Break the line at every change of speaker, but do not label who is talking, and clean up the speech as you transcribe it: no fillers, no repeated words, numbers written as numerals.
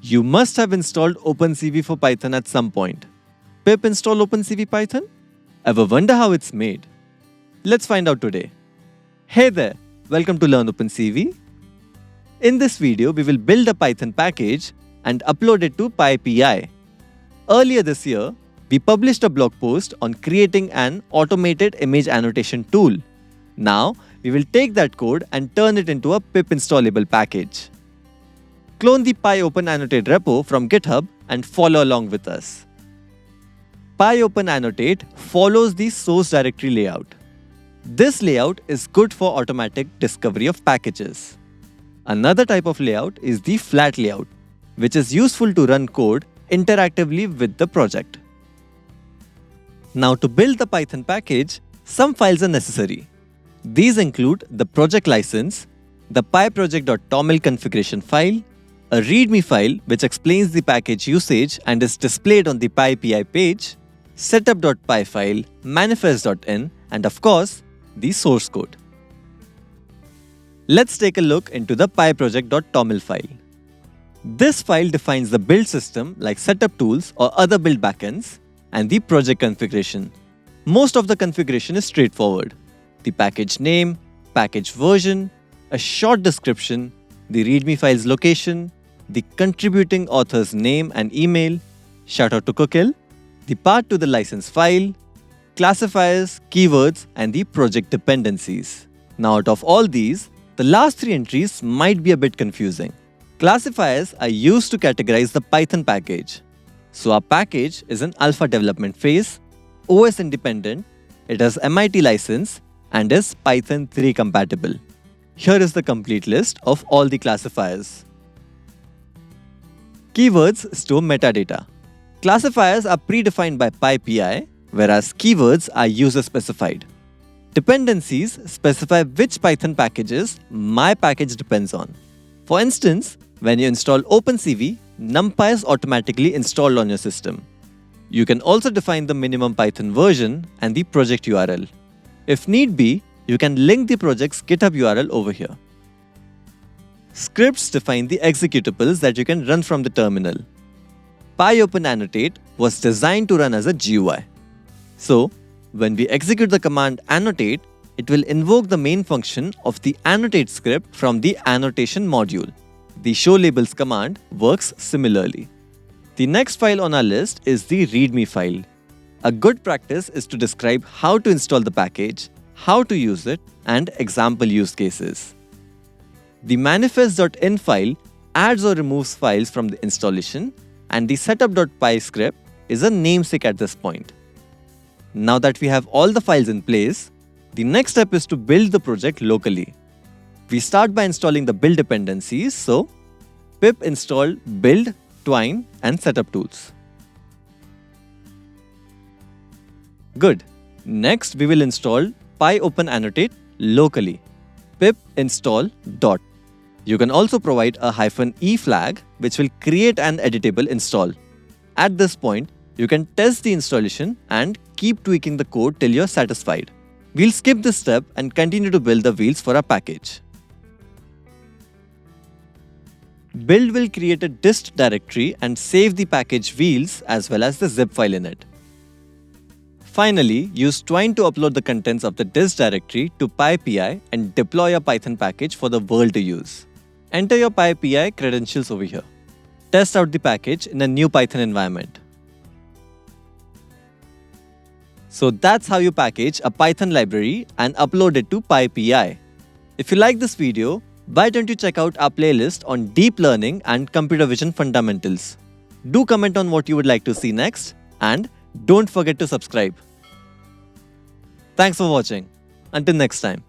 You must have installed OpenCV for Python at some point. Pip install OpenCV Python? Ever wonder how it's made? Let's find out today. Hey there, welcome to LearnOpenCV. In this video, we will build a Python package and upload it to PyPi. Earlier this year, we published a blog post on creating an automated image annotation tool. Now, we will take that code and turn it into a pip installable package. Clone the PyOpenAnnotate repo from GitHub and follow along with us. PyOpenAnnotate follows the source directory layout. This layout is good for automatic discovery of packages. Another type of layout is the flat layout, which is useful to run code interactively with the project. Now, to build the Python package, some files are necessary. These include the project license, the pyproject.toml configuration file, a README file which explains the package usage and is displayed on the PyPi page, setup.py file, manifest.in, and of course, the source code. Let's take a look into the pyproject.toml file. This file defines the build system like setup tools or other build backends and the project configuration. Most of the configuration is straightforward. The package name, package version, a short description, the README file's location, the contributing author's name and email, shoutout to Kokil, the path to the license file, classifiers, keywords, and the project dependencies. Now, out of all these, the last three entries might be a bit confusing. Classifiers are used to categorize the Python package. So our package is in alpha development phase, OS independent, it has MIT license, and is Python 3 compatible. Here is the complete list of all the classifiers. Keywords store metadata. Classifiers are predefined by PyPi, whereas keywords are user-specified. Dependencies specify which Python packages my package depends on. For instance, when you install OpenCV, NumPy is automatically installed on your system. You can also define the minimum Python version and the project URL. If need be, you can link the project's GitHub URL over here. Scripts define the executables that you can run from the terminal. PyOpenAnnotate was designed to run as a GUI. So, when we execute the command annotate, it will invoke the main function of the annotate script from the annotation module. The showLabels command works similarly. The next file on our list is the README file. A good practice is to describe how to install the package, how to use it, and example use cases. The manifest.in file adds or removes files from the installation, and the setup.py script is a namesake at this point. Now that we have all the files in place, the next step is to build the project locally. We start by installing the build dependencies, so pip install build, twine, and setup tools. Good. Next, we will install PyOpenAnnotate locally. Pip install dot. You can also provide a -e flag which will create an editable install. At this point, you can test the installation and keep tweaking the code till you're satisfied. We'll skip this step and continue to build the wheels for our package. Build will create a dist directory and save the package wheels as well as the zip file in it. Finally, use twine to upload the contents of the dist directory to PyPi and deploy a Python package for the world to use. Enter your PyPi credentials over here. Test out the package in a new Python environment. So that's how you package a Python library and upload it to PyPi. If you like this video, why don't you check out our playlist on deep learning and computer vision fundamentals. Do comment on what you would like to see next, and don't forget to subscribe. Thanks for watching. Until next time.